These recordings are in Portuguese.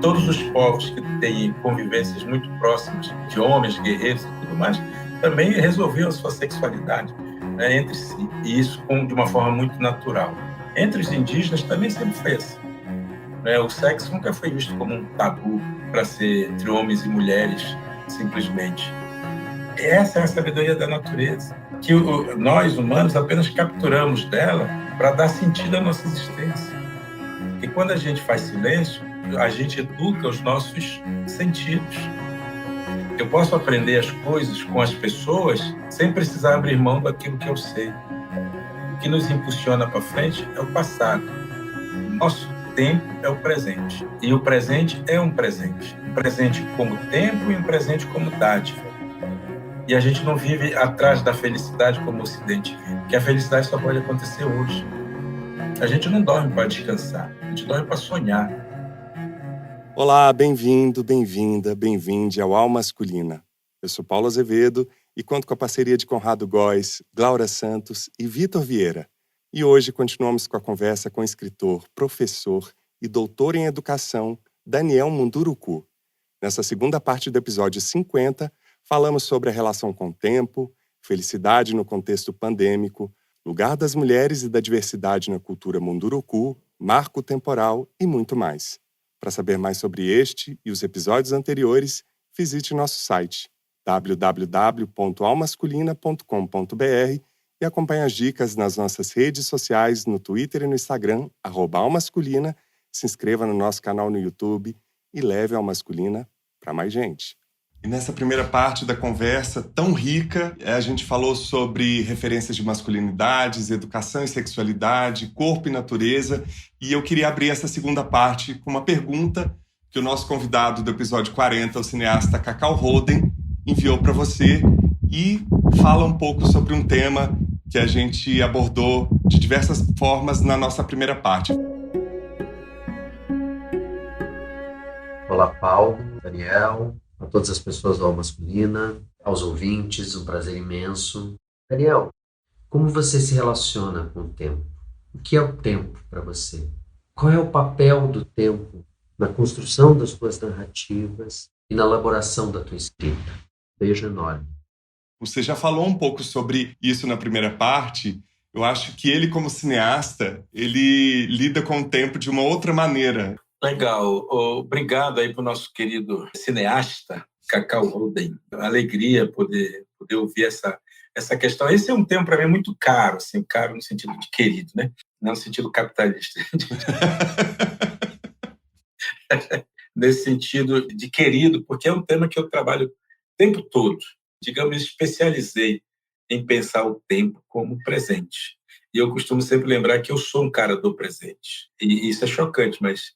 todos os povos que têm convivências muito próximas de homens, guerreiros e tudo mais, também resolviam a sua sexualidade, né, entre si, e isso de uma forma muito natural. Entre os indígenas também sempre foi assim, né? O sexo nunca foi visto como um tabu para ser entre homens e mulheres, simplesmente. Essa é a sabedoria da natureza, que nós, humanos, apenas capturamos dela para dar sentido à nossa existência. E quando a gente faz silêncio, a gente educa os nossos sentidos. Eu posso aprender as coisas com as pessoas sem precisar abrir mão daquilo que eu sei. O que nos impulsiona para frente é o passado. O nosso tempo é o presente. E o presente é um presente. Um presente como tempo e um presente como dádiva. E a gente não vive atrás da felicidade como o Ocidente vive, porque a felicidade só pode acontecer hoje. A gente não dorme para descansar, a gente dorme para sonhar. Olá, bem-vindo, bem-vinda, bem-vinde ao Alma Masculina. Eu sou Paulo Azevedo e conto com a parceria de Conrado Góes, Glaura Santos e Vitor Vieira. E hoje continuamos com a conversa com o escritor, professor e doutor em educação, Daniel Munduruku. Nessa segunda parte do episódio 50, falamos sobre a relação com o tempo, felicidade no contexto pandêmico, lugar das mulheres e da diversidade na cultura Munduruku, marco temporal e muito mais. Para saber mais sobre este e os episódios anteriores, visite nosso site www.almasculina.com.br e acompanhe as dicas nas nossas redes sociais, no Twitter e no Instagram, @almasculina, se inscreva no nosso canal no YouTube e leve a Almasculina para mais gente. E nessa primeira parte da conversa tão rica, a gente falou sobre referências de masculinidades, educação e sexualidade, corpo e natureza, e eu queria abrir essa segunda parte com uma pergunta que o nosso convidado do episódio 40, o cineasta Cacau Roden, enviou para você e fala um pouco sobre um tema que a gente abordou de diversas formas na nossa primeira parte. Olá, Paulo, Daniel, a todas as pessoas do Alma Masculina, aos ouvintes, um prazer imenso. Daniel, como você se relaciona com o tempo? O que é o tempo para você? Qual é o papel do tempo na construção das tuas narrativas e na elaboração da tua escrita? Beijo enorme. Você já falou um pouco sobre isso na primeira parte. Eu acho que ele, como cineasta, ele lida com o tempo de uma outra maneira. Legal. Obrigado aí para o nosso querido cineasta, Cacau Roden. Alegria poder ouvir essa questão. Esse é um tema para mim muito caro, assim, caro no sentido de querido, né? Não no sentido capitalista. Nesse sentido de querido, porque é um tema que eu trabalho o tempo todo. Digamos, especializei em pensar o tempo como presente. E eu costumo sempre lembrar que eu sou um cara do presente. E isso é chocante, mas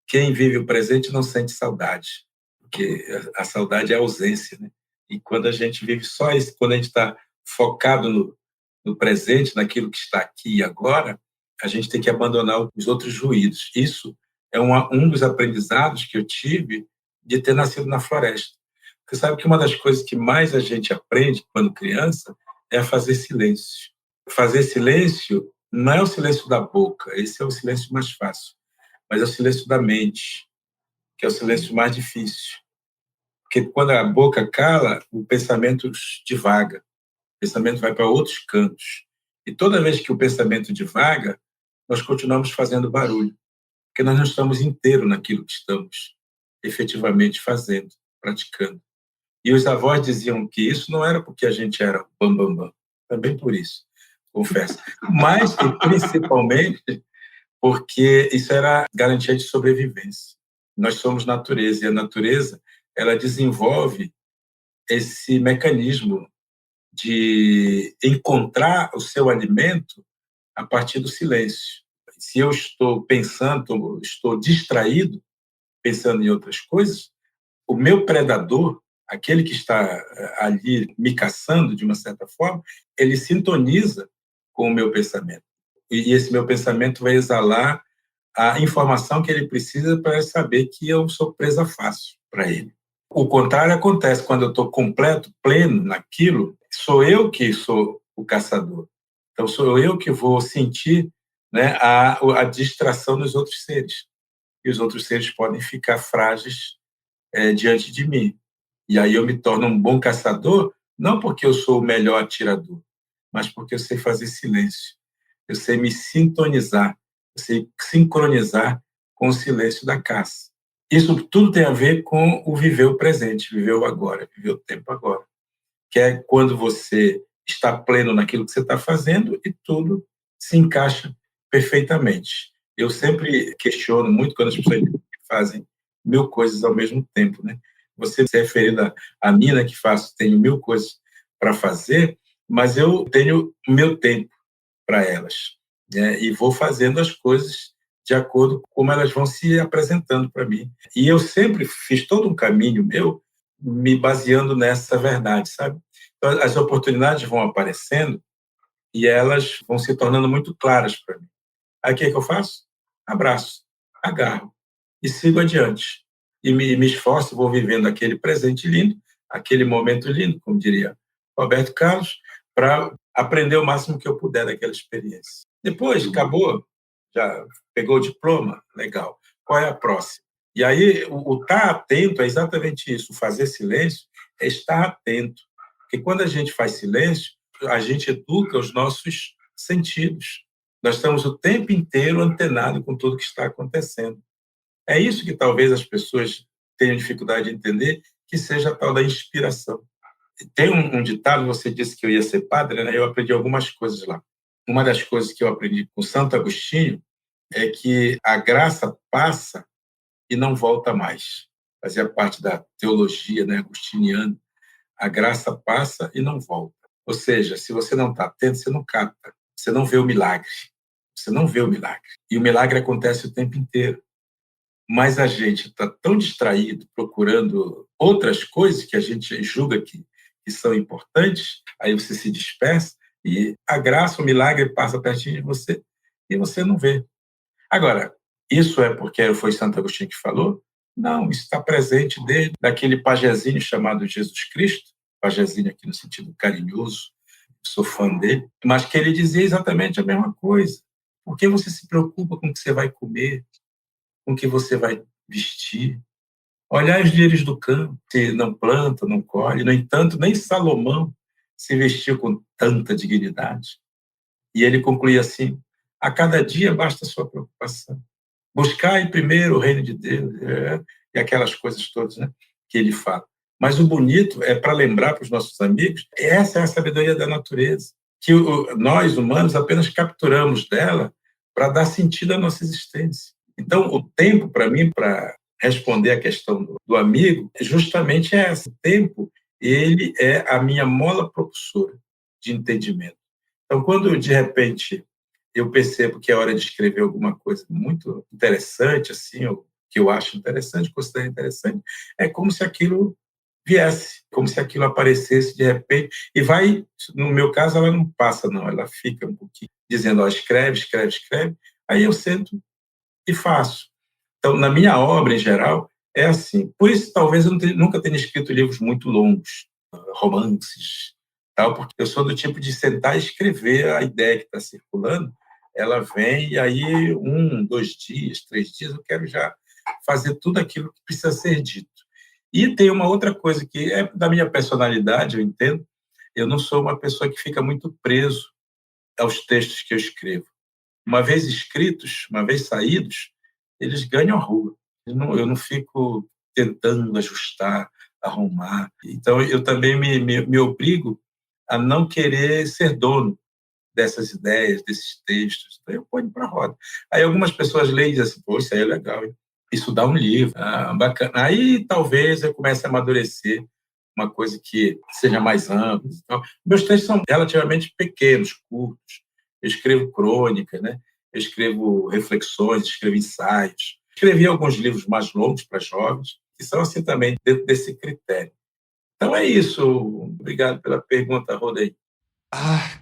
quem vive o presente não sente saudade, porque a saudade é a ausência, né? E quando a gente vive só isso, quando a gente está focado no presente, naquilo que está aqui e agora, a gente tem que abandonar os outros ruídos. Isso é um dos aprendizados que eu tive de ter nascido na floresta. Você sabe que uma das coisas que mais a gente aprende quando criança é a fazer silêncio. Fazer silêncio não é o silêncio da boca, esse é o silêncio mais fácil, mas é o silêncio da mente, que é o silêncio mais difícil. Porque quando a boca cala, o pensamento divaga, o pensamento vai para outros cantos. E toda vez que o pensamento divaga, nós continuamos fazendo barulho, porque nós não estamos inteiros naquilo que estamos efetivamente fazendo, praticando. E os avós diziam que isso não era porque a gente era bam, bam, bam. Também por isso, confesso. Mas, e principalmente, porque isso era garantia de sobrevivência. Nós somos natureza, e a natureza ela desenvolve esse mecanismo de encontrar o seu alimento a partir do silêncio. Se eu estou pensando, estou distraído, pensando em outras coisas, o meu predador, aquele que está ali me caçando de uma certa forma, ele sintoniza com o meu pensamento. E esse meu pensamento vai exalar a informação que ele precisa para saber que eu sou presa fácil para ele. O contrário acontece quando eu estou completo, pleno naquilo, sou eu que sou o caçador. Então, sou eu que vou sentir, né, a distração dos outros seres. e os outros seres podem ficar frágeis diante de mim. E aí eu me torno um bom caçador, não porque eu sou o melhor atirador, mas porque eu sei fazer silêncio. Eu sei me sintonizar, eu sei sincronizar com o silêncio da caça. Isso tudo tem a ver com o viver o presente, viver o agora, viver o tempo agora, que é quando você está pleno naquilo que você está fazendo e tudo se encaixa perfeitamente. Eu sempre questiono muito quando as pessoas fazem 1000 coisas ao mesmo tempo, né? Você se referindo a mim, né, que tenho 1000 coisas para fazer, mas eu tenho o meu tempo para elas, né? E vou fazendo as coisas de acordo com como elas vão se apresentando para mim. E eu sempre fiz todo um caminho meu me baseando nessa verdade, sabe? Então, as oportunidades vão aparecendo e elas vão se tornando muito claras para mim. Aí o que é que eu faço? Abraço, agarro e sigo adiante. E me esforço, vou vivendo aquele presente lindo, aquele momento lindo, como diria Roberto Carlos, para aprender o máximo que eu puder daquela experiência. Depois, acabou, já pegou o diploma, legal. Qual é a próxima? E aí, o estar atento é exatamente isso. O fazer silêncio é estar atento. Porque quando a gente faz silêncio, a gente educa os nossos sentidos. Nós estamos o tempo inteiro antenados com tudo que está acontecendo. É isso que talvez as pessoas tenham dificuldade de entender, que seja a tal da inspiração. Tem um ditado, você disse que eu ia ser padre, né? Eu aprendi algumas coisas lá. Uma das coisas que eu aprendi com Santo Agostinho é que a graça passa e não volta mais. Fazia parte da teologia, né, agostiniana. A graça passa e não volta. Ou seja, se você não está atento, você não capta. Você não vê o milagre. Você não vê o milagre. E o milagre acontece o tempo inteiro. Mas a gente está tão distraído procurando outras coisas que a gente julga que são importantes, aí você se dispersa e a graça, o milagre passa pertinho de você e você não vê. Agora, isso é porque foi Santo Agostinho que falou? Não, isso está presente desde aquele pajezinho chamado Jesus Cristo, pajezinho aqui no sentido carinhoso, sou fã dele, mas que ele dizia exatamente a mesma coisa. Por que você se preocupa com o que você vai comer, com o que você vai vestir? Olhai os lírios do campo, se não planta, não colhe. No entanto, nem Salomão se vestiu com tanta dignidade. E ele conclui assim: a cada dia basta a sua preocupação. Buscai primeiro o reino de Deus, e aquelas coisas todas, né, que ele fala. Mas o bonito é para lembrar para os nossos amigos, essa é a sabedoria da natureza, que nós, humanos, apenas capturamos dela para dar sentido à nossa existência. Então, o tempo, para mim, para responder a questão do amigo, justamente é esse. O tempo, ele é a minha mola propulsora de entendimento. Então, quando, de repente, eu percebo que é hora de escrever alguma coisa muito interessante, assim, ou que eu acho interessante, considero interessante, é como se aquilo viesse, como se aquilo aparecesse de repente, e vai, no meu caso, ela não passa, não, ela fica um pouquinho dizendo, ó, escreve, escreve, escreve, aí eu sento e faço. Então, na minha obra, em geral, é assim. Por isso, talvez eu nunca tenha escrito livros muito longos, romances, tal, porque eu sou do tipo de sentar e escrever a ideia que está circulando, ela vem e aí 1, 2 dias, 3 dias, eu quero já fazer tudo aquilo que precisa ser dito. E tem uma outra coisa que é da minha personalidade, eu entendo, eu não sou uma pessoa que fica muito preso aos textos que eu escrevo. Uma vez escritos, uma vez saídos, eles ganham a rua. Eu não fico tentando ajustar, arrumar. Então, eu também me obrigo a não querer ser dono dessas ideias, desses textos. Então, eu ponho para a roda. Aí algumas pessoas leem e dizem assim, pô, isso aí é legal, hein? Isso dá um livro, bacana. Aí talvez eu comece a amadurecer uma coisa que seja mais ampla. Então, meus textos são relativamente pequenos, curtos. Eu escrevo crônicas, né? Eu escrevo reflexões, escrevo ensaios. Escrevi alguns livros mais longos para jovens, que são assim também dentro desse critério. Então é isso. Obrigado pela pergunta, Rodei.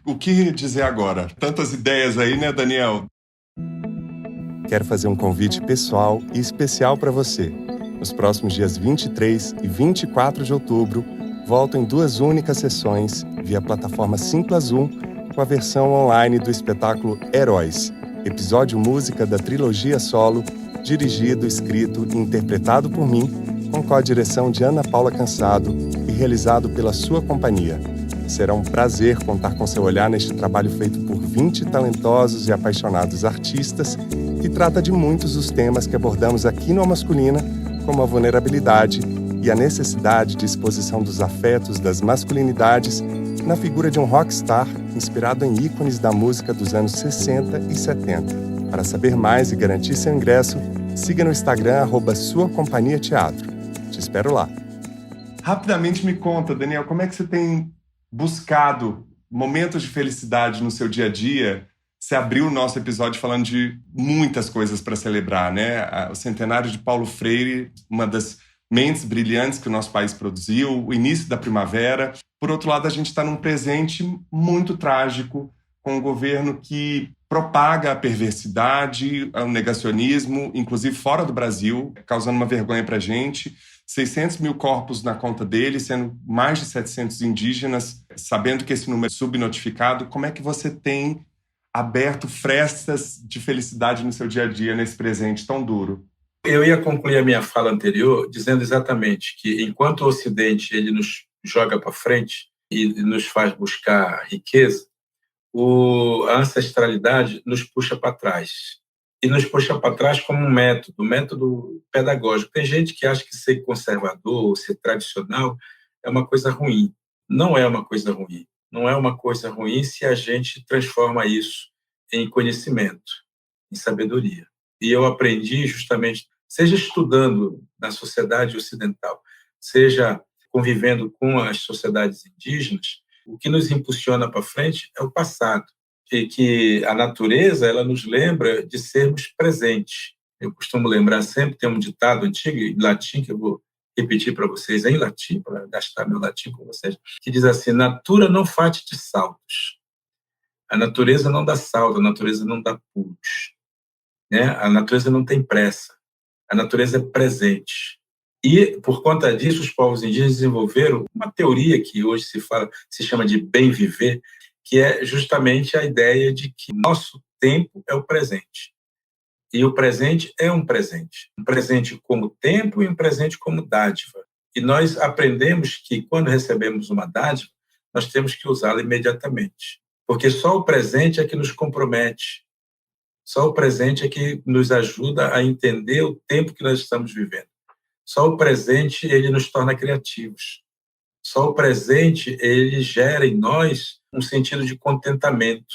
O que dizer agora? Tantas ideias aí, né, Daniel? Quero fazer um convite pessoal e especial para você. Nos próximos dias 23 e 24 de outubro, volto em 2 únicas sessões via plataforma Simpla Zoom com a versão online do espetáculo Heróis, episódio música da trilogia solo dirigido, escrito e interpretado por mim, com co-direção de Ana Paula Cansado e realizado pela sua companhia. Será um prazer contar com seu olhar neste trabalho feito por 20 talentosos e apaixonados artistas que trata de muitos dos temas que abordamos aqui no A Masculina, como a vulnerabilidade e a necessidade de exposição dos afetos das masculinidades na figura de um rockstar inspirado em ícones da música dos anos 60 e 70. Para saber mais e garantir seu ingresso, siga no Instagram @suacompanhiateatro. Te espero lá. Rapidamente me conta, Daniel, como é que você tem buscado momentos de felicidade no seu dia a dia? Você abriu o nosso episódio falando de muitas coisas para celebrar, né? O centenário de Paulo Freire, uma das mentes brilhantes que o nosso país produziu, o início da primavera. Por outro lado, a gente está num presente muito trágico, com um governo que propaga a perversidade, o negacionismo, inclusive fora do Brasil, causando uma vergonha para a gente. 600 mil corpos na conta dele, sendo mais de 700 indígenas, sabendo que esse número é subnotificado. Como é que você tem aberto frestas de felicidade no seu dia a dia, nesse presente tão duro? Eu ia concluir a minha fala anterior dizendo exatamente que, enquanto o Ocidente ele nos joga para frente e nos faz buscar riqueza, a ancestralidade nos puxa para trás. E nos puxa para trás como um método pedagógico. Tem gente que acha que ser conservador ou ser tradicional é uma coisa ruim. Não é uma coisa ruim. Não é uma coisa ruim se a gente transforma isso em conhecimento, em sabedoria. E eu aprendi justamente, seja estudando na sociedade ocidental, seja convivendo com as sociedades indígenas, o que nos impulsiona para frente é o passado, e que a natureza ela nos lembra de sermos presentes. Eu costumo lembrar sempre, tem um ditado antigo em latim que eu vou repetir para vocês em latim, para gastar meu latim com vocês, que diz assim: natura não facit saltus. A natureza não dá salto, a natureza não dá pulos, né? A natureza não tem pressa, a natureza é presente. E, por conta disso, os povos indígenas desenvolveram uma teoria que hoje se chama de bem viver, que é justamente a ideia de que nosso tempo é o presente. E o presente é um presente como tempo e um presente como dádiva. E nós aprendemos que, quando recebemos uma dádiva, nós temos que usá-la imediatamente. Porque só o presente é que nos compromete, só o presente é que nos ajuda a entender o tempo que nós estamos vivendo. Só o presente ele nos torna criativos. Só o presente ele gera em nós um sentido de contentamento.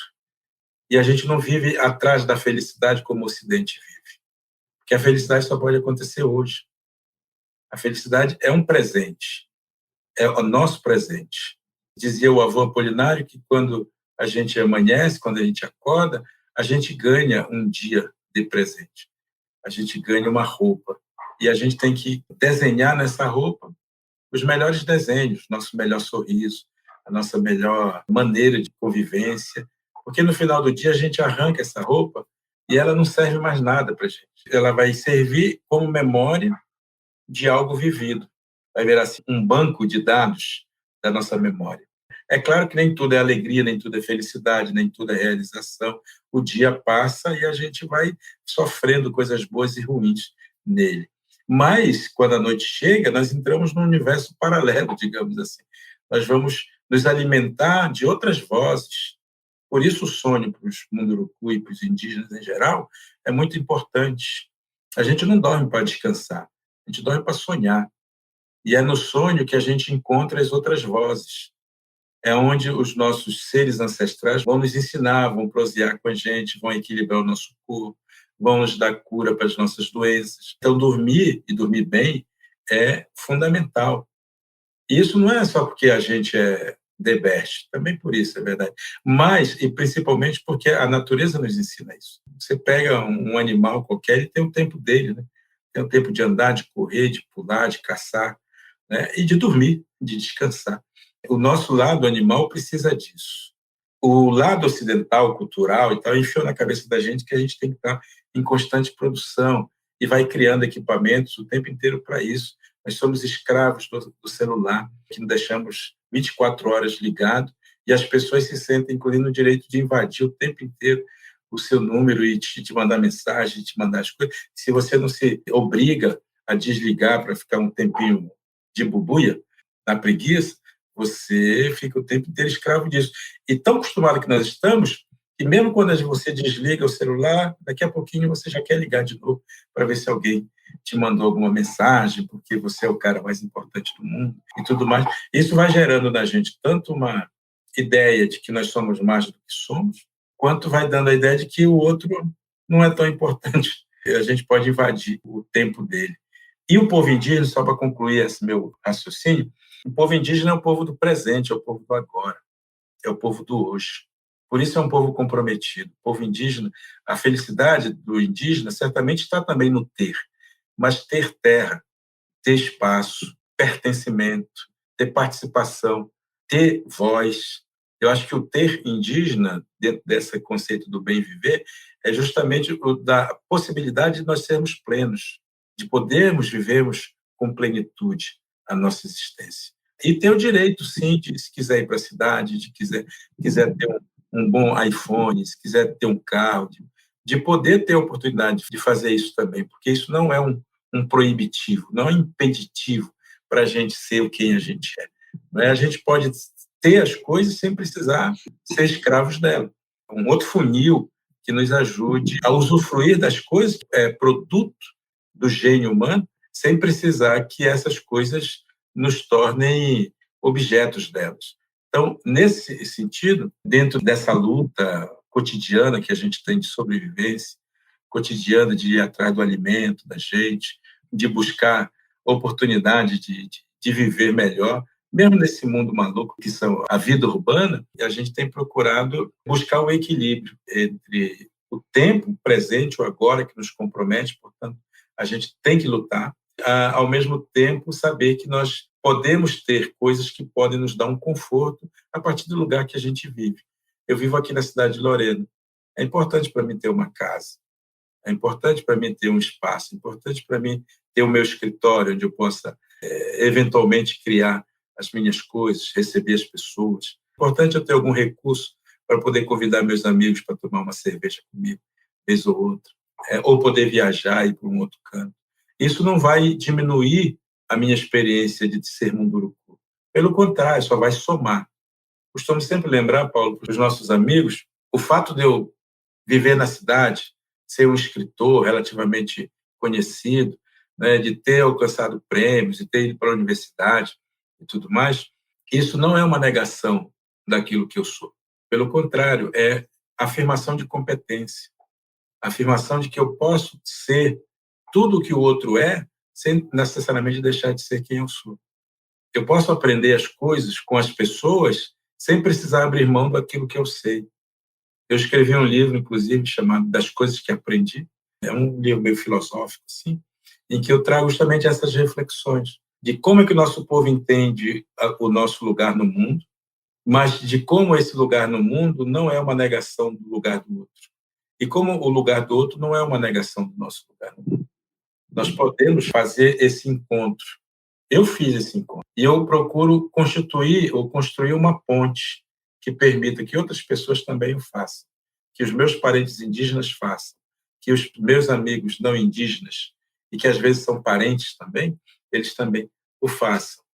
E a gente não vive atrás da felicidade como o Ocidente vive. Porque a felicidade só pode acontecer hoje. A felicidade é um presente. É o nosso presente. Dizia o avô Apolinário que quando a gente amanhece, quando a gente acorda, a gente ganha um dia de presente. A gente ganha uma roupa. E a gente tem que desenhar nessa roupa os melhores desenhos, nosso melhor sorriso, a nossa melhor maneira de convivência, porque no final do dia a gente arranca essa roupa e ela não serve mais nada para a gente. Ela vai servir como memória de algo vivido. Vai virar assim, um banco de dados da nossa memória. É claro que nem tudo é alegria, nem tudo é felicidade, nem tudo é realização. O dia passa e a gente vai sofrendo coisas boas e ruins nele. Mas, quando a noite chega, nós entramos num universo paralelo, digamos assim. Nós vamos nos alimentar de outras vozes. Por isso, o sonho para os Munduruku e para os indígenas em geral é muito importante. A gente não dorme para descansar, a gente dorme para sonhar. E é no sonho que a gente encontra as outras vozes. É onde os nossos seres ancestrais vão nos ensinar, vão prosear com a gente, vão equilibrar o nosso corpo, vão nos dar cura para as nossas doenças. Então, dormir e dormir bem é fundamental. E isso não é só porque a gente é the best, também por isso, é verdade. Mas, e principalmente porque a natureza nos ensina isso. Você pega um animal qualquer e tem o tempo dele, né? Tem o tempo de andar, de correr, de pular, de caçar, né? E de dormir, de descansar. O nosso lado animal precisa disso. O lado ocidental, cultural e tal, enfiou na cabeça da gente que a gente tem que estar em constante produção e vai criando equipamentos o tempo inteiro para isso. Nós somos escravos do celular, que nos deixamos 24 horas ligado e as pessoas se sentem incluindo o direito de invadir o tempo inteiro o seu número e te mandar mensagem, te mandar as coisas, se você não se obriga a desligar para ficar um tempinho de bubuia, na preguiça, você fica o tempo inteiro escravo disso. E tão acostumado que nós estamos, que mesmo quando você desliga o celular, daqui a pouquinho você já quer ligar de novo para ver se alguém te mandou alguma mensagem, porque você é o cara mais importante do mundo e tudo mais. Isso vai gerando na gente tanto uma ideia de que nós somos mais do que somos, quanto vai dando a ideia de que o outro não é tão importante. A gente pode invadir o tempo dele. E o povo indígena, só para concluir esse meu raciocínio, o povo indígena é o povo do presente, é o povo do agora, é o povo do hoje. Por isso é um povo comprometido. O povo indígena, a felicidade do indígena certamente está também no ter, mas ter terra, ter espaço, pertencimento, ter participação, ter voz. Eu acho que o ter indígena, dentro desse conceito do bem viver, é justamente o da possibilidade de nós sermos plenos, de podermos vivermos com plenitude a nossa existência. E ter o direito, sim, de, se quiser ir para a cidade, de quiser ter um bom iPhone, se quiser ter um carro, de poder ter a oportunidade de fazer isso também, porque isso não é um proibitivo, não é um impeditivo para a gente ser o quem a gente é. Não é? A gente pode ter as coisas sem precisar ser escravos dela. Um outro funil que nos ajude a usufruir das coisas, é produto do gênio humano, sem precisar que essas coisas nos tornem objetos delas. Então, nesse sentido, dentro dessa luta cotidiana que a gente tem de sobrevivência, cotidiana de ir atrás do alimento da gente, de buscar oportunidade de viver melhor, mesmo nesse mundo maluco que são a vida urbana, a gente tem procurado buscar o equilíbrio entre o tempo presente, o agora, que nos compromete, portanto, a gente tem que lutar, ao mesmo tempo saber que nós podemos ter coisas que podem nos dar um conforto a partir do lugar que a gente vive. Eu vivo aqui na cidade de Lorena. É importante para mim ter uma casa, é importante para mim ter um espaço, é importante para mim ter o meu escritório, onde eu possa, eventualmente, criar as minhas coisas, receber as pessoas. É importante eu ter algum recurso para poder convidar meus amigos para tomar uma cerveja comigo, vez ou outra, ou poder viajar e ir para um outro canto. Isso não vai diminuir a minha experiência de ser munduruku. Pelo contrário, só vai somar. Costumo sempre lembrar, Paulo, para os nossos amigos, o fato de eu viver na cidade, ser um escritor relativamente conhecido, né, de ter alcançado prêmios, de ter ido para a universidade e tudo mais, isso não é uma negação daquilo que eu sou. Pelo contrário, é afirmação de competência, afirmação de que eu posso ser tudo o que o outro é, sem necessariamente deixar de ser quem eu sou. Eu posso aprender as coisas com as pessoas sem precisar abrir mão daquilo que eu sei. Eu escrevi um livro, inclusive, chamado Das Coisas que Aprendi. É um livro meio filosófico, assim, em que eu trago justamente essas reflexões de como é que o nosso povo entende o nosso lugar no mundo, mas de como esse lugar no mundo não é uma negação do lugar do outro. E como o lugar do outro não é uma negação do nosso lugar no mundo. Nós podemos fazer esse encontro. Eu fiz esse encontro. E eu procuro constituir ou construir uma ponte que permita que outras pessoas também o façam. Que os meus parentes indígenas façam. Que os meus amigos não indígenas, e que às vezes são parentes também, eles também o façam.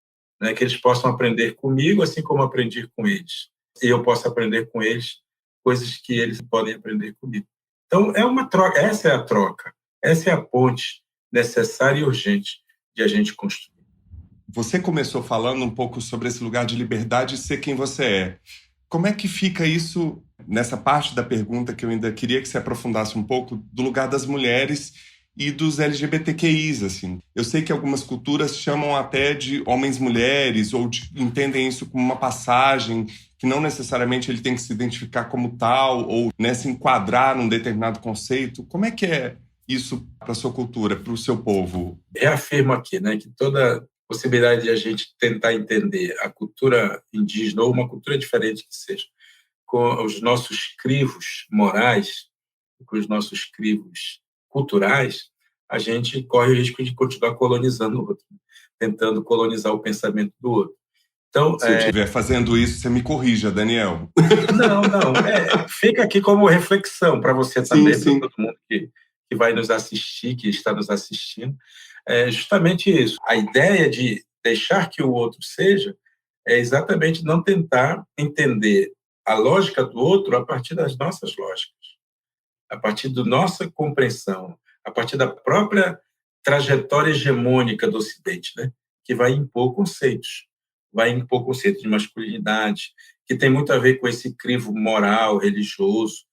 Né? Que eles possam aprender comigo, assim como eu aprendi com eles. E eu posso aprender com eles coisas que eles podem aprender comigo. Então, é uma troca. Essa é a troca. Essa é a ponte necessária e urgente de a gente construir. Você começou falando um pouco sobre esse lugar de liberdade e ser quem você é. Como é que fica isso nessa parte da pergunta que eu ainda queria que você aprofundasse um pouco do lugar das mulheres e dos LGBTQIs, assim? Eu sei que algumas culturas chamam até de homens-mulheres ou entendem isso como uma passagem que não necessariamente ele tem que se identificar como tal ou, né, se enquadrar num determinado conceito. Como é que é isso para a sua cultura, para o seu povo? Reafirmo aqui, né, que toda possibilidade de a gente tentar entender a cultura indígena ou uma cultura diferente que seja, com os nossos crivos morais, com os nossos crivos culturais, a gente corre o risco de continuar colonizando o outro, tentando colonizar o pensamento do outro. Então, se eu estiver fazendo isso, você me corrija, Daniel. Não. Fica aqui como reflexão para você também, para todo mundo que vai nos assistir, que está nos assistindo. É justamente isso. A ideia de deixar que o outro seja é exatamente não tentar entender a lógica do outro a partir das nossas lógicas, a partir da nossa compreensão, a partir da própria trajetória hegemônica do Ocidente, né? Que vai impor conceitos de masculinidade, que tem muito a ver com esse crivo moral, religioso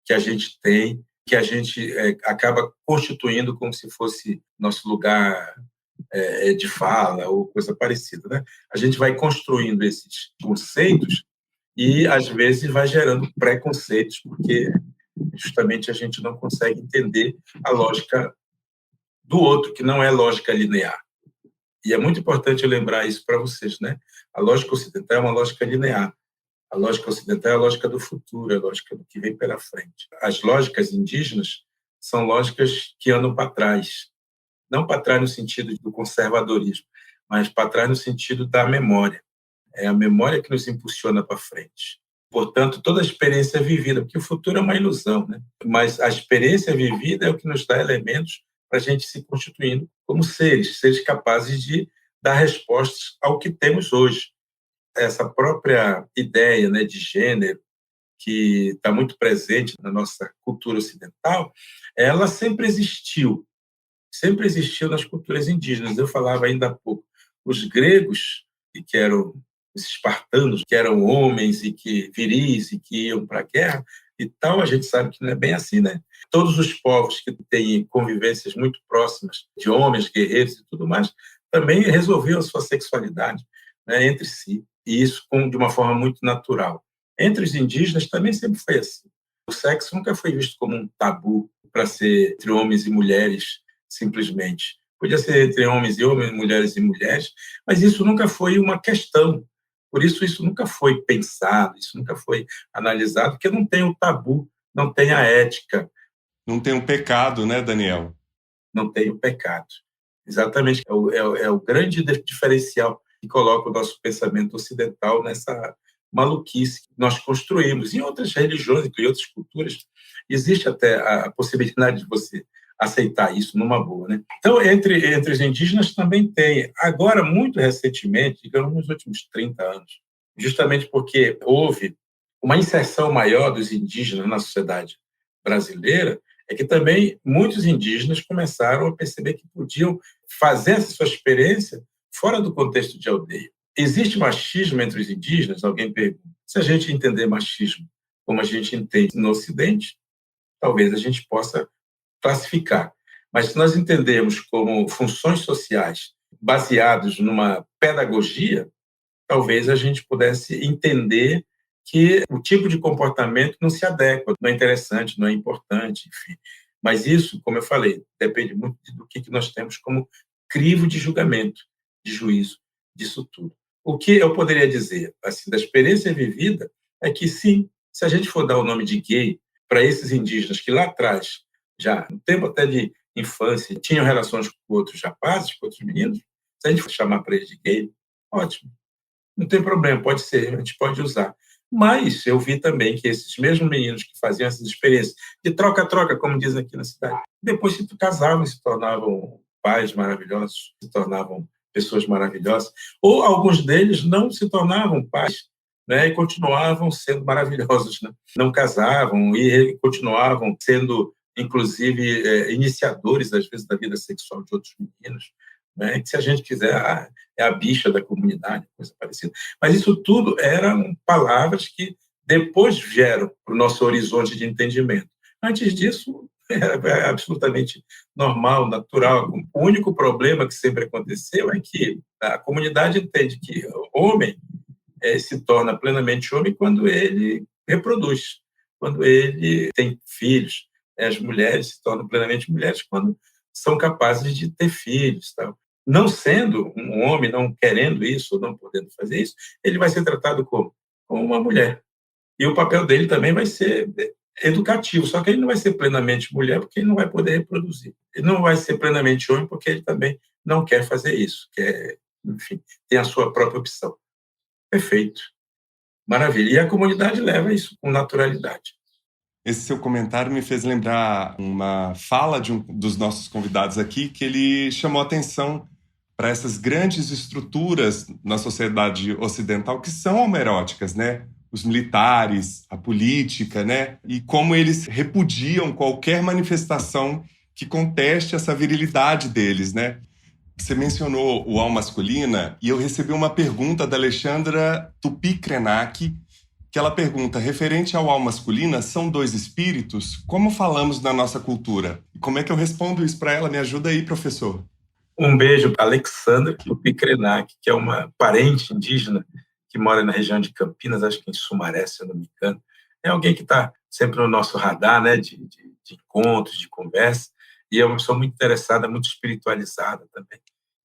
que a gente tem, que a gente acaba constituindo como se fosse nosso lugar de fala ou coisa parecida, né? A gente vai construindo esses conceitos e, às vezes, vai gerando preconceitos, porque justamente a gente não consegue entender a lógica do outro, que não é lógica linear. E é muito importante lembrar isso para vocês, né? A lógica ocidental é uma lógica linear. A lógica ocidental é a lógica do futuro, é a lógica do que vem pela frente. As lógicas indígenas são lógicas que andam para trás. Não para trás no sentido do conservadorismo, mas para trás no sentido da memória. É a memória que nos impulsiona para frente. Portanto, toda a experiência vivida, porque o futuro é uma ilusão, né? Mas a experiência vivida é o que nos dá elementos para a gente se constituindo como seres capazes de dar respostas ao que temos hoje. Essa própria ideia, né, de gênero, que está muito presente na nossa cultura ocidental, ela sempre existiu nas culturas indígenas. Eu falava ainda há pouco, os gregos, que eram os espartanos, que eram homens e que viris e que iam para a guerra e tal, a gente sabe que não é bem assim, né? Todos os povos que têm convivências muito próximas de homens, guerreiros e tudo mais, também resolviam a sua sexualidade, né, entre si, e isso de uma forma muito natural. Entre os indígenas também sempre foi assim. O sexo nunca foi visto como um tabu para ser entre homens e mulheres, simplesmente. Podia ser entre homens e homens, mulheres e mulheres, mas isso nunca foi uma questão. Por isso nunca foi pensado, isso nunca foi analisado, porque não tem o tabu, não tem a ética. Não tem o pecado, né, Daniel? Não tem o pecado. Exatamente. É o grande diferencial que coloca o nosso pensamento ocidental nessa maluquice que nós construímos. Em outras religiões, em outras culturas, existe até a possibilidade de você aceitar isso numa boa, né? Então, entre os indígenas também tem. Agora, muito recentemente, digamos nos últimos 30 anos, justamente porque houve uma inserção maior dos indígenas na sociedade brasileira, é que também muitos indígenas começaram a perceber que podiam fazer essa sua experiência fora do contexto de aldeia. Existe machismo entre os indígenas? Alguém pergunta. Se a gente entender machismo como a gente entende no Ocidente, talvez a gente possa classificar. Mas se nós entendermos como funções sociais baseadas numa pedagogia, talvez a gente pudesse entender que o tipo de comportamento não se adequa, não é interessante, não é importante, enfim. Mas isso, como eu falei, depende muito do que nós temos como crivo de julgamento, de juízo, disso tudo. O que eu poderia dizer, assim, da experiência vivida, é que sim, se a gente for dar o nome de gay para esses indígenas que lá atrás, já no tempo até de infância, tinham relações com outros rapazes, com outros meninos, se a gente for chamar para eles de gay, ótimo. Não tem problema, pode ser, a gente pode usar. Mas eu vi também que esses mesmos meninos que faziam essas experiências de troca-troca, como dizem aqui na cidade, depois se casavam e se tornavam pais maravilhosos, se tornavam pessoas maravilhosas, ou alguns deles não se tornavam pais, né, e continuavam sendo maravilhosos, né? Não casavam e continuavam sendo, inclusive, iniciadores, às vezes, da vida sexual de outros meninos, né? Que, se a gente quiser, é a bicha da comunidade, coisa parecida. Mas isso tudo eram palavras que depois vieram para o nosso horizonte de entendimento. Antes disso, era absolutamente normal, natural. O único problema que sempre aconteceu é que a comunidade entende que o homem se torna plenamente homem quando ele reproduz, quando ele tem filhos. As mulheres se tornam plenamente mulheres quando são capazes de ter filhos, tal. Não sendo um homem, não querendo isso, ou não podendo fazer isso, ele vai ser tratado como uma mulher. E o papel dele também vai ser educativo, só que ele não vai ser plenamente mulher porque ele não vai poder reproduzir. Ele não vai ser plenamente homem porque ele também não quer fazer isso, quer, enfim, tem a sua própria opção. Perfeito. Maravilha. E a comunidade leva isso com naturalidade. Esse seu comentário me fez lembrar uma fala de um dos nossos convidados aqui, que ele chamou atenção para essas grandes estruturas na sociedade ocidental que são homoeróticas, né? Os militares, a política, né? E como eles repudiam qualquer manifestação que conteste essa virilidade deles, né? Você mencionou o Alma Masculina e eu recebi uma pergunta da Alexandra Tupi-Krenak, que ela pergunta, referente ao alma masculina, são dois espíritos? Como falamos na nossa cultura? E como é que eu respondo isso para ela? Me ajuda aí, professor. Um beijo para Alexandra Tupi-Krenak, que é uma parente indígena que mora na região de Campinas, acho que em Sumaré, se eu não me engano. É alguém que está sempre no nosso radar, né, de encontros, de conversa, e é uma pessoa muito interessada, muito espiritualizada também.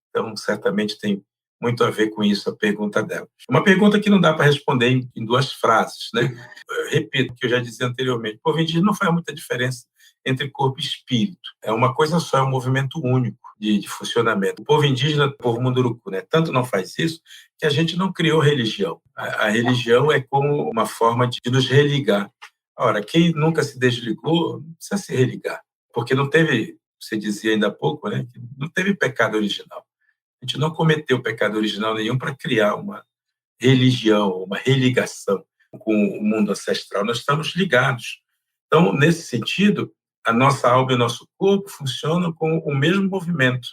Então, certamente tem muito a ver com isso a pergunta dela. Uma pergunta que não dá para responder em 2 frases, né? Eu repito o que eu já dizia anteriormente. O povo indígena não faz muita diferença entre corpo e espírito. É uma coisa só, é um movimento único de funcionamento. O povo indígena, o povo munduruku, né? Tanto não faz isso que a gente não criou religião. A religião é como uma forma de nos religar. Ora, quem nunca se desligou, não precisa se religar, porque não teve, você dizia ainda há pouco, né? Que não teve pecado original. A gente não cometeu pecado original nenhum para criar uma religião, uma religação com o mundo ancestral. Nós estamos ligados. Então, nesse sentido, a nossa alma e o nosso corpo funcionam com o mesmo movimento.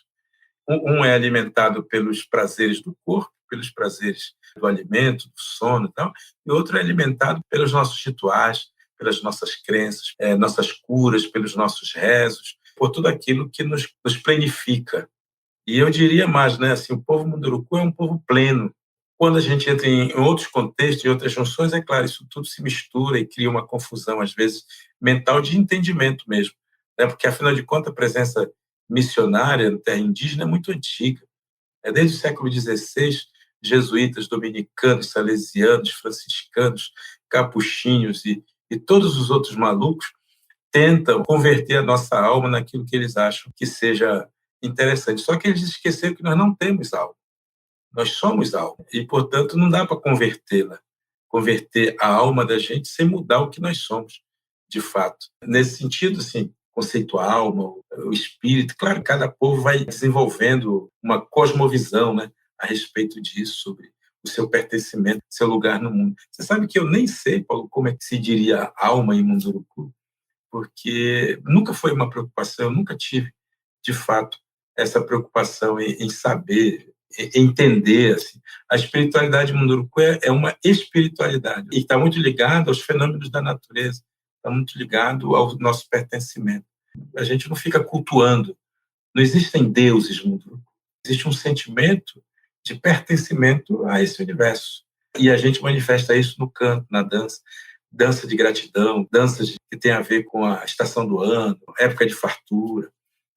Um é alimentado pelos prazeres do corpo, pelos prazeres do alimento, do sono e tal, e o outro é alimentado pelos nossos rituais, pelas nossas crenças, nossas curas, pelos nossos rezos, por tudo aquilo que nos planifica. E eu diria mais, né, assim, o povo munduruku é um povo pleno. Quando a gente entra em outros contextos, em outras junções, é claro, isso tudo se mistura e cria uma confusão, às vezes, mental de entendimento mesmo, né? Porque, afinal de contas, a presença missionária na terra indígena é muito antiga. Desde o século XVI, jesuítas, dominicanos, salesianos, franciscanos, capuchinhos e todos os outros malucos tentam converter a nossa alma naquilo que eles acham que seja interessante. Só que eles esqueceram que nós não temos alma. Nós somos alma. E, portanto, não dá para convertê-la. Converter a alma da gente sem mudar o que nós somos, de fato. Nesse sentido, assim, conceito alma, o espírito, claro, cada povo vai desenvolvendo uma cosmovisão, né, a respeito disso, sobre o seu pertencimento, seu lugar no mundo. Você sabe que eu nem sei, Paulo, como é que se diria alma em Munduruku, porque nunca foi uma preocupação, eu nunca tive, de fato, essa preocupação em saber, em entender. Assim. A espiritualidade munduruku é uma espiritualidade e está muito ligada aos fenômenos da natureza, está muito ligado ao nosso pertencimento. A gente não fica cultuando, não existem deuses munduruku, existe um sentimento de pertencimento a esse universo. E a gente manifesta isso no canto, na dança. Dança de gratidão, danças que têm a ver com a estação do ano, época de fartura.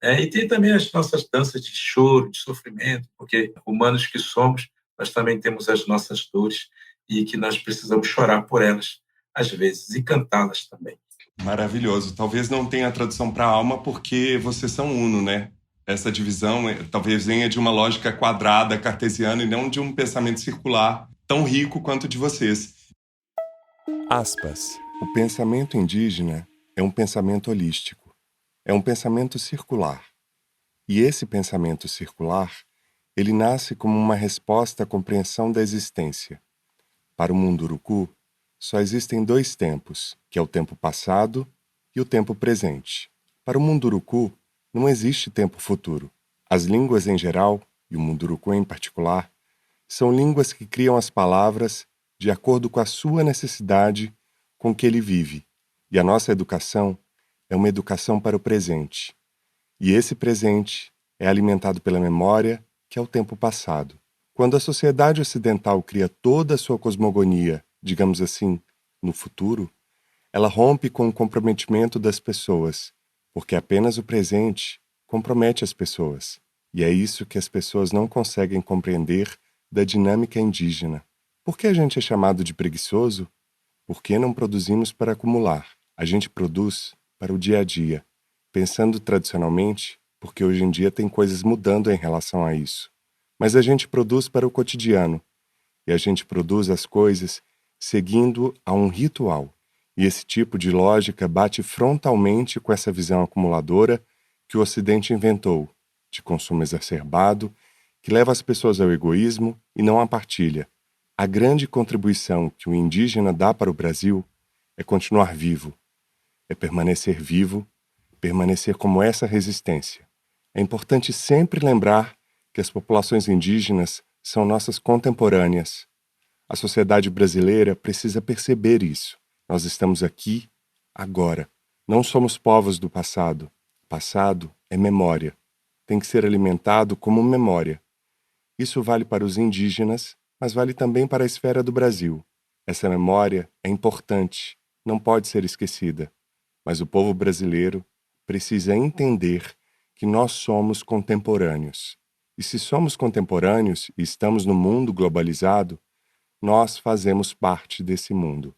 E tem também as nossas danças de choro, de sofrimento, porque humanos que somos, nós também temos as nossas dores e que nós precisamos chorar por elas, às vezes, e cantá-las também. Maravilhoso. Talvez não tenha tradução para alma porque vocês são uno, né? Essa divisão talvez venha de uma lógica quadrada, cartesiana, e não de um pensamento circular tão rico quanto o de vocês. Aspas. O pensamento indígena é um pensamento holístico. É um pensamento circular. E esse pensamento circular, ele nasce como uma resposta à compreensão da existência. Para o Munduruku, só existem 2 tempos, que é o tempo passado e o tempo presente. Para o Munduruku, não existe tempo futuro. As línguas em geral, e o Munduruku em particular, são línguas que criam as palavras de acordo com a sua necessidade com que ele vive. E a nossa educação é uma educação para o presente. E esse presente é alimentado pela memória, que é o tempo passado. Quando a sociedade ocidental cria toda a sua cosmogonia, digamos assim, no futuro, ela rompe com o comprometimento das pessoas, porque apenas o presente compromete as pessoas. E é isso que as pessoas não conseguem compreender da dinâmica indígena. Por que a gente é chamado de preguiçoso? Porque não produzimos para acumular. A gente produz para o dia a dia, pensando tradicionalmente, porque hoje em dia tem coisas mudando em relação a isso. Mas a gente produz para o cotidiano. e a gente produz as coisas seguindo a um ritual. E esse tipo de lógica bate frontalmente com essa visão acumuladora que o Ocidente inventou, de consumo exacerbado, que leva as pessoas ao egoísmo e não à partilha. A grande contribuição que o indígena dá para o Brasil é continuar vivo, é permanecer vivo, permanecer como essa resistência. É importante sempre lembrar que as populações indígenas são nossas contemporâneas. A sociedade brasileira precisa perceber isso. Nós estamos aqui, agora. Não somos povos do passado. Passado é memória. Tem que ser alimentado como memória. Isso vale para os indígenas, mas vale também para a esfera do Brasil. Essa memória é importante, não pode ser esquecida. Mas o povo brasileiro precisa entender que nós somos contemporâneos. E se somos contemporâneos e estamos no mundo globalizado, nós fazemos parte desse mundo.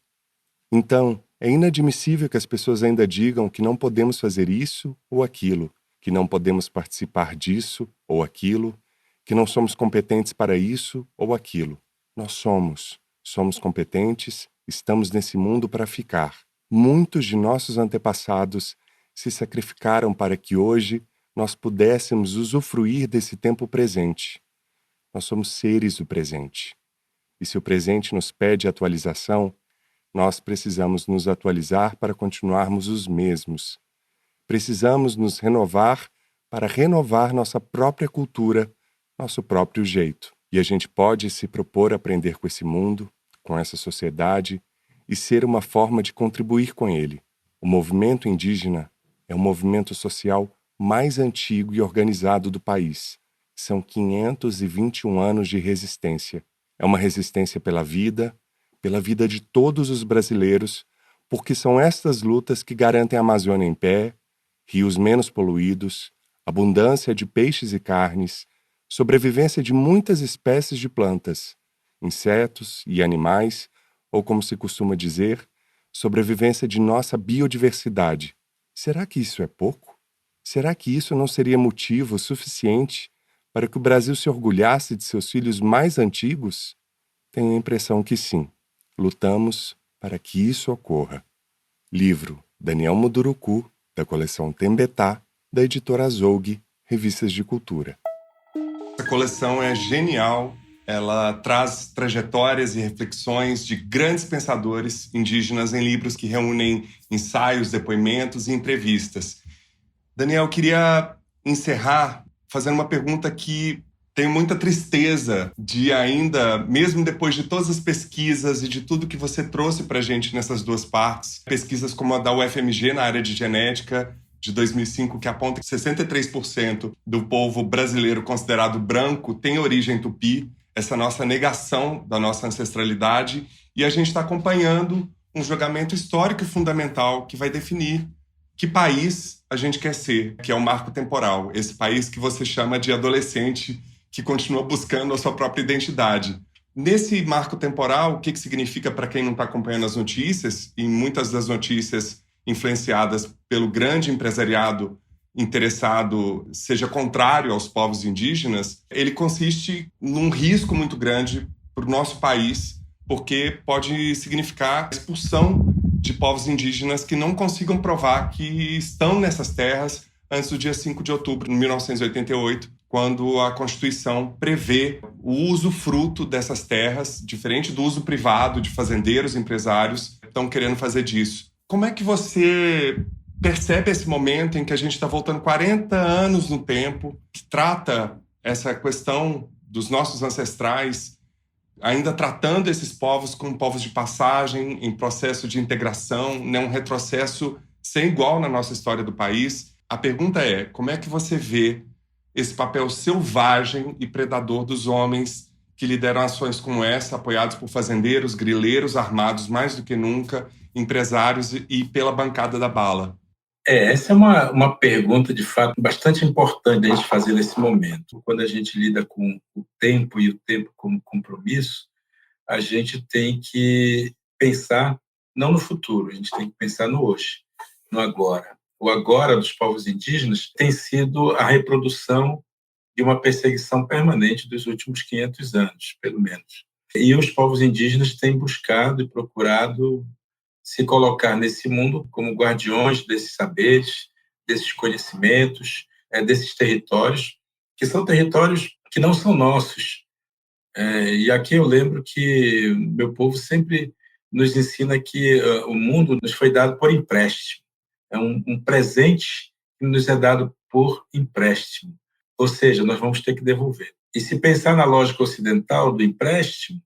Então, é inadmissível que as pessoas ainda digam que não podemos fazer isso ou aquilo, que não podemos participar disso ou aquilo, que não somos competentes para isso ou aquilo. Nós somos competentes, estamos nesse mundo para ficar. Muitos de nossos antepassados se sacrificaram para que hoje nós pudéssemos usufruir desse tempo presente. Nós somos seres do presente. E se o presente nos pede atualização, nós precisamos nos atualizar para continuarmos os mesmos. Precisamos nos renovar para renovar nossa própria cultura, nosso próprio jeito. E a gente pode se propor a aprender com esse mundo, com essa sociedade, e ser uma forma de contribuir com ele. O movimento indígena é o movimento social mais antigo e organizado do país. São 521 anos de resistência. É uma resistência pela vida de todos os brasileiros, porque são estas lutas que garantem a Amazônia em pé, rios menos poluídos, abundância de peixes e carnes, sobrevivência de muitas espécies de plantas, insetos e animais, ou como se costuma dizer, sobrevivência de nossa biodiversidade. Será que isso é pouco? Será que isso não seria motivo suficiente para que o Brasil se orgulhasse de seus filhos mais antigos? Tenho a impressão que sim. Lutamos para que isso ocorra. Livro Daniel Munduruku, da coleção Tembetá, da editora Azougue, Revistas de Cultura. Essa coleção é genial. Ela traz trajetórias e reflexões de grandes pensadores indígenas em livros que reúnem ensaios, depoimentos e entrevistas. Daniel, eu queria encerrar fazendo uma pergunta que tenho muita tristeza de ainda, mesmo depois de todas as pesquisas e de tudo que você trouxe para a gente nessas duas partes, pesquisas como a da UFMG na área de genética, de 2005, que aponta que 63% do povo brasileiro considerado branco tem origem tupi, essa nossa negação da nossa ancestralidade, e a gente está acompanhando um julgamento histórico e fundamental que vai definir que país a gente quer ser, que é o marco temporal, esse país que você chama de adolescente, que continua buscando a sua própria identidade. Nesse marco temporal, o que significa para quem não está acompanhando as notícias, e muitas das notícias influenciadas pelo grande empresariado interessado, seja contrário aos povos indígenas, ele consiste num risco muito grande para o nosso país, porque pode significar a expulsão de povos indígenas que não consigam provar que estão nessas terras antes do dia 5 de outubro de 1988, quando a Constituição prevê o usufruto dessas terras, diferente do uso privado de fazendeiros e empresários que estão querendo fazer disso. Como é que você percebe esse momento em que a gente está voltando 40 anos no tempo, que trata essa questão dos nossos ancestrais, ainda tratando esses povos como povos de passagem, em processo de integração, né, um retrocesso sem igual na nossa história do país? A pergunta é, como é que você vê esse papel selvagem e predador dos homens que lideram ações como essa, apoiados por fazendeiros, grileiros armados mais do que nunca, empresários e pela bancada da bala? Essa é uma pergunta, de fato, bastante importante a gente fazer nesse momento. Quando a gente lida com o tempo e o tempo como compromisso, a gente tem que pensar não no futuro, a gente tem que pensar no hoje, no agora. O agora dos povos indígenas tem sido a reprodução de uma perseguição permanente dos últimos 500 anos, pelo menos. E os povos indígenas têm buscado e procurado se colocar nesse mundo como guardiões desses saberes, desses conhecimentos, desses territórios, que são territórios que não são nossos. E aqui eu lembro que meu povo sempre nos ensina que o mundo nos foi dado por empréstimo. É um presente que nos é dado por empréstimo. Ou seja, nós vamos ter que devolver. E se pensar na lógica ocidental do empréstimo,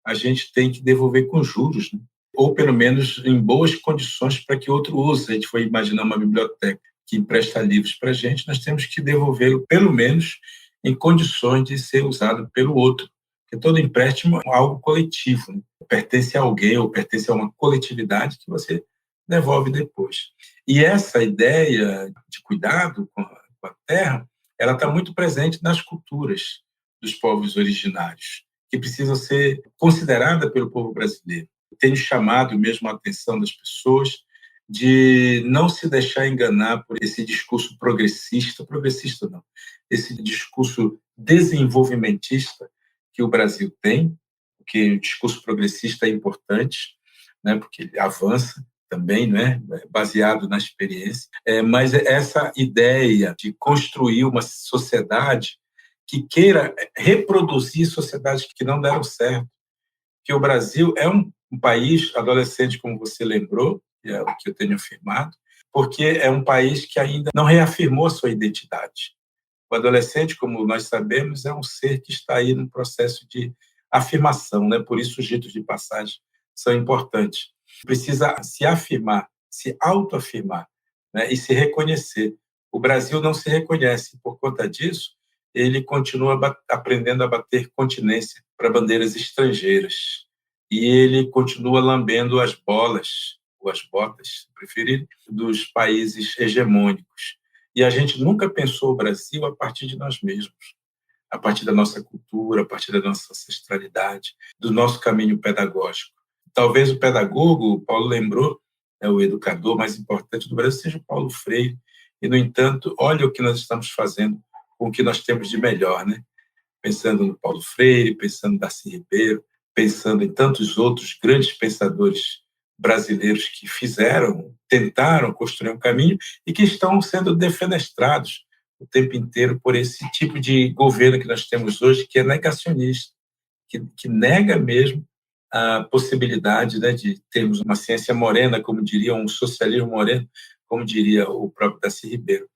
a gente tem que devolver com juros, né? Ou pelo menos em boas condições para que outro use. Se a gente for imaginar uma biblioteca que empresta livros para a gente, nós temos que devolvê-lo pelo menos em condições de ser usado pelo outro. Porque todo empréstimo é algo coletivo, né? Pertence a alguém ou pertence a uma coletividade que você devolve depois. E essa ideia de cuidado com a terra, ela está muito presente nas culturas dos povos originários, que precisam ser considerada pelo povo brasileiro. Tenho chamado mesmo a atenção das pessoas de não se deixar enganar por esse discurso progressista não, esse discurso desenvolvimentista que o Brasil tem, porque o discurso progressista é importante, né, porque ele avança também, né, baseado na experiência, mas essa ideia de construir uma sociedade que queira reproduzir sociedades que não deram certo, que o Brasil é um país adolescente, como você lembrou, que é o que eu tenho afirmado, porque é um país que ainda não reafirmou a sua identidade. O adolescente, como nós sabemos, é um ser que está aí num processo de afirmação, né? Por isso os ritos de passagem são importantes. Precisa se afirmar, se autoafirmar, né? E se reconhecer. O Brasil não se reconhece, por conta disso, ele continua aprendendo a bater continência para bandeiras estrangeiras. E ele continua lambendo as bolas, ou as botas, se preferir, dos países hegemônicos. E a gente nunca pensou o Brasil a partir de nós mesmos, a partir da nossa cultura, a partir da nossa ancestralidade, do nosso caminho pedagógico. Talvez o pedagogo, o Paulo lembrou, o educador mais importante do Brasil seja o Paulo Freire. E, no entanto, olha o que nós estamos fazendo com o que nós temos de melhor, né? Pensando no Paulo Freire, pensando em Darcy Ribeiro, pensando em tantos outros grandes pensadores brasileiros que tentaram construir um caminho e que estão sendo defenestrados o tempo inteiro por esse tipo de governo que nós temos hoje, que é negacionista, que nega mesmo a possibilidade, né, de termos uma ciência morena, como diria, um socialismo moreno, como diria o próprio Darcy Ribeiro.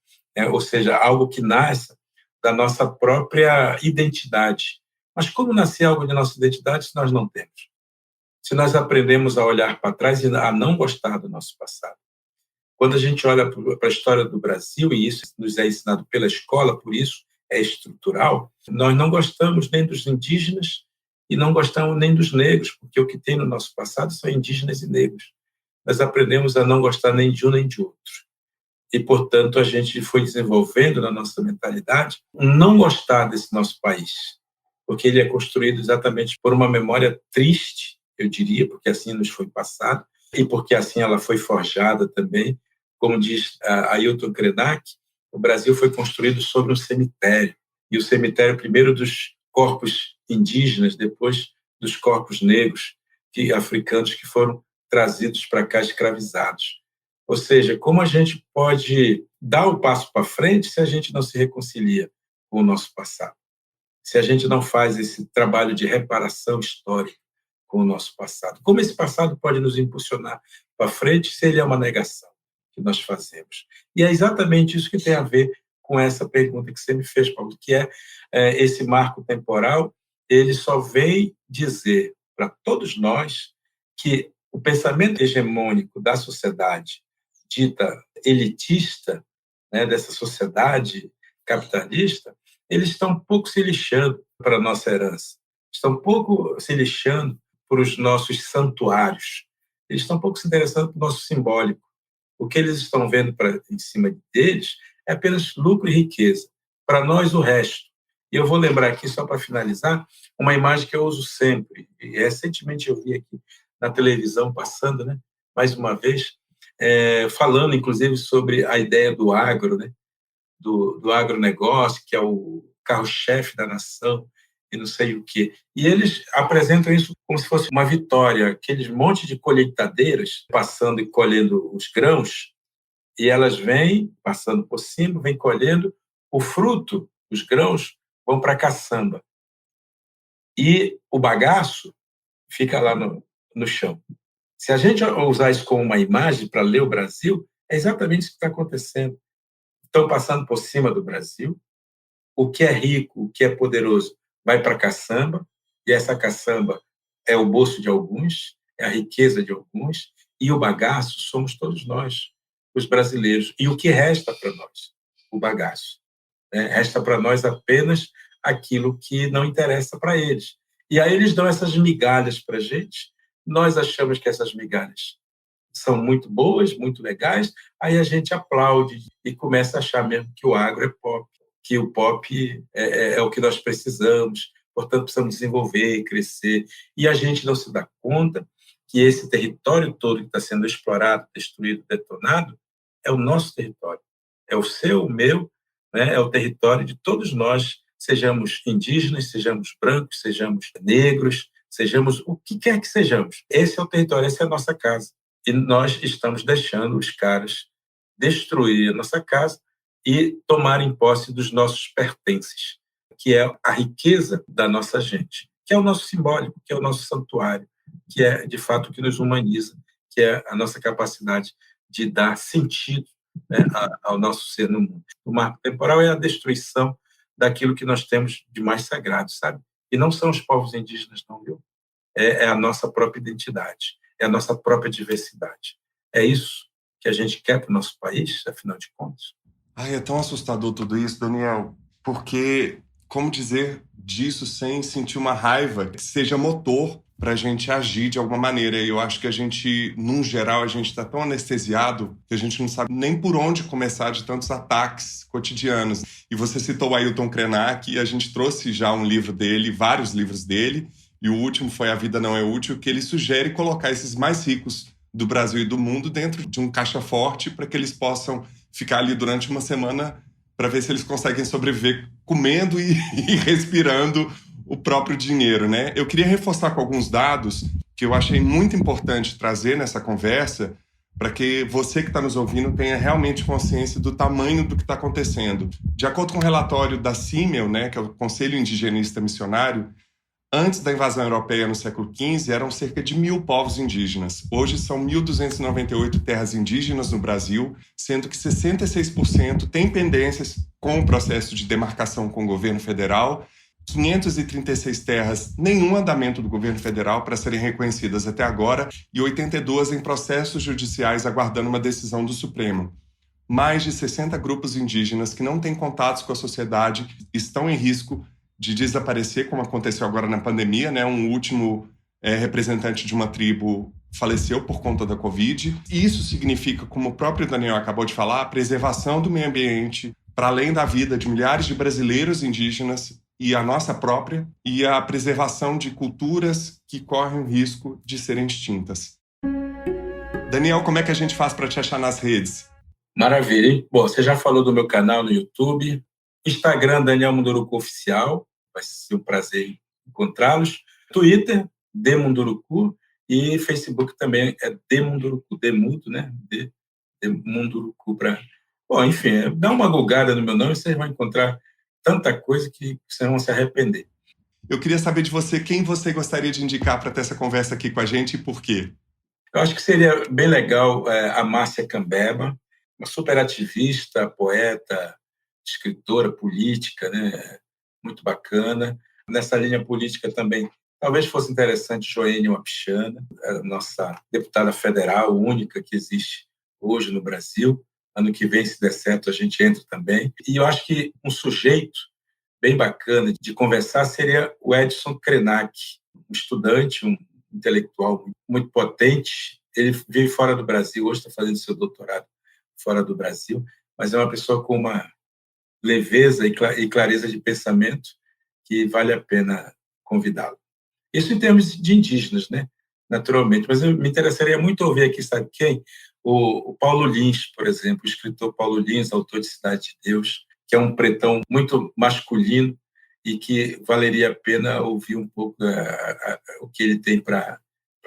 Ou seja, algo que nasce da nossa própria identidade. Mas como nascer algo de nossa identidade se nós não temos? Se nós aprendemos a olhar para trás e a não gostar do nosso passado. Quando a gente olha para a história do Brasil, e isso nos é ensinado pela escola, por isso é estrutural, nós não gostamos nem dos indígenas e não gostamos nem dos negros, porque o que tem no nosso passado são indígenas e negros. Nós aprendemos a não gostar nem de um nem de outro. E, portanto, a gente foi desenvolvendo na nossa mentalidade um não gostar desse nosso país, porque ele é construído exatamente por uma memória triste, eu diria, porque assim nos foi passado, e porque assim ela foi forjada também. Como diz Ailton Krenak, o Brasil foi construído sobre um cemitério, e o cemitério primeiro dos corpos indígenas, depois dos corpos negros, africanos que foram trazidos para cá escravizados. Ou seja, como a gente pode dar o passo para frente se a gente não se reconcilia com o nosso passado? Se a gente não faz esse trabalho de reparação histórica com o nosso passado? Como esse passado pode nos impulsionar para frente se ele é uma negação que nós fazemos? E é exatamente isso que tem a ver com essa pergunta que você me fez, Paulo, que é esse marco temporal. Ele só vem dizer para todos nós que o pensamento hegemônico da sociedade dita elitista, né, dessa sociedade capitalista, eles estão um pouco se lixando para a nossa herança, estão um pouco se lixando para os nossos santuários, eles estão um pouco se interessando para o nosso simbólico. O que eles estão vendo em cima deles é apenas lucro e riqueza. Para nós, o resto. E eu vou lembrar aqui, só para finalizar, uma imagem que eu uso sempre. E recentemente eu vi aqui na televisão, passando, né, mais uma vez, falando, inclusive, sobre a ideia do agro, né, do agronegócio, que é o carro-chefe da nação, e não sei o quê. E eles apresentam isso como se fosse uma vitória, aqueles monte de colheitadeiras passando e colhendo os grãos, e elas vêm passando por cima, vêm colhendo o fruto, os grãos vão para a caçamba. E o bagaço fica lá no chão. Se a gente usar isso como uma imagem para ler o Brasil, é exatamente isso que está acontecendo. Estão passando por cima do Brasil, o que é rico, o que é poderoso, vai para a caçamba, e essa caçamba é o bolso de alguns, é a riqueza de alguns, e o bagaço somos todos nós, os brasileiros. E o que resta para nós? O bagaço. Resta para nós apenas aquilo que não interessa para eles. E aí eles dão essas migalhas para a gente, nós achamos que essas migalhas são muito boas, muito legais, aí a gente aplaude e começa a achar mesmo que o agro é pop, que o pop é o que nós precisamos, portanto precisamos desenvolver, crescer, e a gente não se dá conta que esse território todo que está sendo explorado, destruído, detonado, é o nosso território, é o seu, o meu, né? É o território de todos nós, sejamos indígenas, sejamos brancos, sejamos negros, sejamos o que quer que sejamos. Esse é o território, essa é a nossa casa. E nós estamos deixando os caras destruir a nossa casa e tomarem posse dos nossos pertences, que é a riqueza da nossa gente, que é o nosso simbólico, que é o nosso santuário, que é, de fato, o que nos humaniza, que é a nossa capacidade de dar sentido, né, ao nosso ser no mundo. O marco temporal é a destruição daquilo que nós temos de mais sagrado, sabe? E não são os povos indígenas, não, viu? É a nossa própria identidade, é a nossa própria diversidade. É isso que a gente quer para o nosso país, afinal de contas. Ai, é tão assustador tudo isso, Daniel, porque como dizer disso sem sentir uma raiva que seja motor para a gente agir de alguma maneira? Eu acho que a gente, num geral, a gente está tão anestesiado que a gente não sabe nem por onde começar de tantos ataques cotidianos. E você citou o Ailton Krenak, e a gente trouxe já um livro dele, vários livros dele, e o último foi A Vida Não é Útil, que ele sugere colocar esses mais ricos do Brasil e do mundo dentro de um caixa forte para que eles possam ficar ali durante uma semana para ver se eles conseguem sobreviver comendo e respirando o próprio dinheiro, né? Eu queria reforçar com alguns dados que eu achei muito importante trazer nessa conversa para que você que está nos ouvindo tenha realmente consciência do tamanho do que está acontecendo. De acordo com o relatório da CIMEL, né, que é o Conselho Indigenista Missionário, antes da invasão europeia no século XV, eram cerca de 1.000 povos indígenas. Hoje são 1.298 terras indígenas no Brasil, sendo que 66% têm pendências com o processo de demarcação com o governo federal, 536 terras, nenhum andamento do governo federal para serem reconhecidas até agora, e 82 em processos judiciais aguardando uma decisão do Supremo. Mais de 60 grupos indígenas que não têm contatos com a sociedade estão em risco de desaparecer, como aconteceu agora na pandemia, né? Um último representante de uma tribo faleceu por conta da Covid. Isso significa, como o próprio Daniel acabou de falar, a preservação do meio ambiente, para além da vida de milhares de brasileiros indígenas e a nossa própria, e a preservação de culturas que correm o risco de serem extintas. Daniel, como é que a gente faz para te achar nas redes? Maravilha, hein? Bom, você já falou do meu canal no YouTube, Instagram, Daniel Munduruku Oficial, vai ser um prazer encontrá-los. Twitter, D Munduruku, e Facebook também é D Munduruku, D mudo, né? D Munduruku. Bom, enfim, dá uma googada no meu nome e vocês vão encontrar tanta coisa que vocês vão se arrepender. Eu queria saber de você quem você gostaria de indicar para ter essa conversa aqui com a gente e por quê. Eu acho que seria bem legal a Márcia Cambeba, uma super ativista, poeta, escritora, política, né? Muito bacana. Nessa linha política também, talvez fosse interessante Joênia Wapichana, a nossa deputada federal, única que existe hoje no Brasil. Ano que vem, se der certo, a gente entra também. E eu acho que um sujeito bem bacana de conversar seria o Edson Krenak, um estudante, um intelectual muito potente. Ele vive fora do Brasil, hoje está fazendo seu doutorado fora do Brasil, mas é uma pessoa com uma leveza e clareza de pensamento que vale a pena convidá-lo. Isso em termos de indígenas, né? Naturalmente, mas me interessaria muito ouvir aqui, sabe quem? O Paulo Lins, por exemplo, o escritor Paulo Lins, autor de Cidade de Deus, que é um pretão muito masculino e que valeria a pena ouvir um pouco o que ele tem para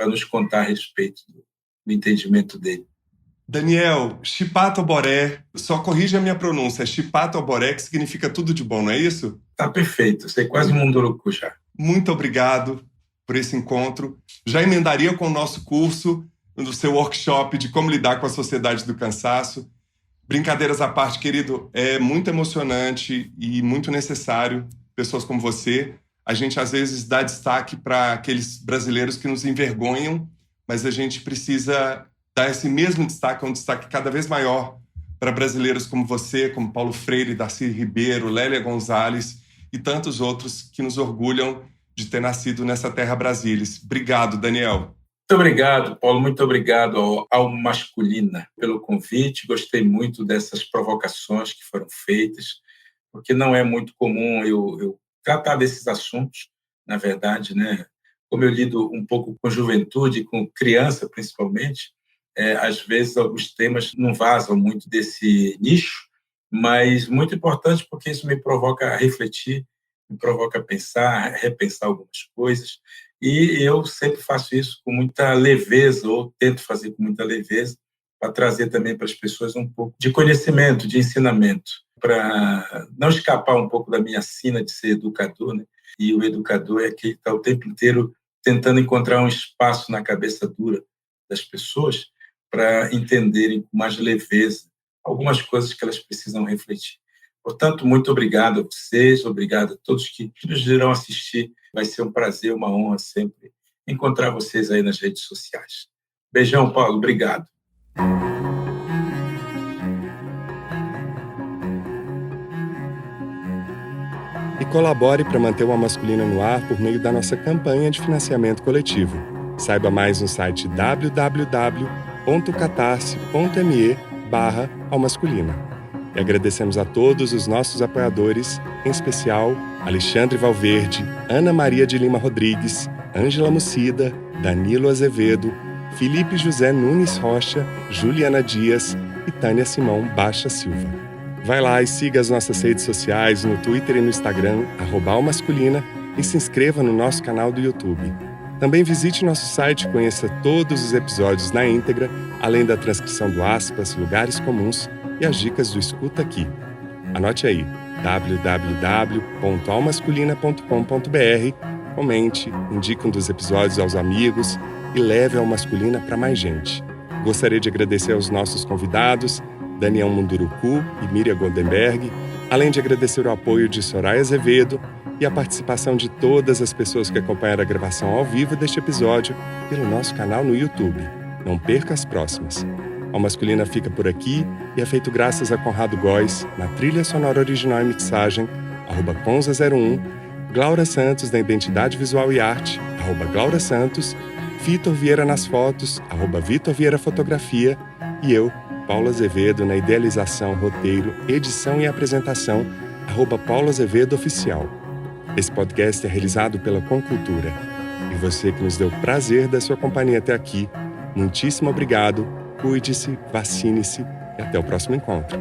nos contar a respeito do entendimento dele. Daniel, Shipato Boré, só corrija a minha pronúncia, é Shipato Boré, que significa tudo de bom, não é isso? Tá perfeito, você é quase um munduruku já. Muito obrigado por esse encontro. Já emendaria com o nosso curso, no seu workshop de como lidar com a sociedade do cansaço. Brincadeiras à parte, querido, é muito emocionante e muito necessário pessoas como você. A gente, às vezes, dá destaque para aqueles brasileiros que nos envergonham, mas a gente precisa dar esse mesmo destaque, um destaque cada vez maior para brasileiros como você, como Paulo Freire, Darcy Ribeiro, Lélia Gonzalez e tantos outros que nos orgulham de ter nascido nessa terra Brasilis. Obrigado, Daniel. Muito obrigado, Paulo. Muito obrigado ao Masculina pelo convite. Gostei muito dessas provocações que foram feitas, porque não é muito comum eu tratar desses assuntos, na verdade, né? Como eu lido um pouco com juventude, com criança principalmente, às vezes alguns temas não vazam muito desse nicho, mas muito importante porque isso me provoca a refletir, me provoca a pensar, repensar algumas coisas, e eu sempre faço isso com muita leveza, ou tento fazer com muita leveza, para trazer também para as pessoas um pouco de conhecimento, de ensinamento, para não escapar um pouco da minha sina de ser educador, né? E o educador é aquele que está o tempo inteiro tentando encontrar um espaço na cabeça dura das pessoas para entenderem com mais leveza algumas coisas que elas precisam refletir. Portanto, muito obrigado a vocês, obrigado a todos que nos irão assistir. Vai ser um prazer, uma honra sempre encontrar vocês aí nas redes sociais. Beijão, Paulo. Obrigado. E colabore para manter o Alma Masculina no ar por meio da nossa campanha de financiamento coletivo. Saiba mais no site www.catarse.me/almasculina. E agradecemos a todos os nossos apoiadores, em especial Alexandre Valverde, Ana Maria de Lima Rodrigues, Ângela Mucida, Danilo Azevedo, Felipe José Nunes Rocha, Juliana Dias e Tânia Simão Baixa Silva. Vai lá e siga as nossas redes sociais no Twitter e no Instagram, @almasculina, e se inscreva no nosso canal do YouTube. Também visite nosso site e conheça todos os episódios na íntegra, além da transcrição do Aspas, Lugares Comuns e as dicas do Escuta Aqui. Anote aí, www.almasculina.com.br, comente, indique um dos episódios aos amigos e leve a Alma Masculina para mais gente. Gostaria de agradecer aos nossos convidados, Daniel Munduruku e Miriam Goldenberg, além de agradecer o apoio de Soraya Azevedo e a participação de todas as pessoas que acompanharam a gravação ao vivo deste episódio pelo nosso canal no YouTube. Não perca as próximas. A Masculina fica por aqui e é feito graças a Conrado Góes, na trilha sonora original e mixagem, @Conza01, Glaura Santos, da Identidade Visual e Arte, @Glaura Santos, Vitor Vieira nas fotos, @Vitor Vieira Fotografia, e eu, Paulo Azevedo, na idealização, roteiro, edição e apresentação, @Paulo Azevedo Oficial. Esse podcast é realizado pela Concultura. E você que nos deu o prazer da sua companhia até aqui, muitíssimo obrigado. Cuide-se, vacine-se e até o próximo encontro.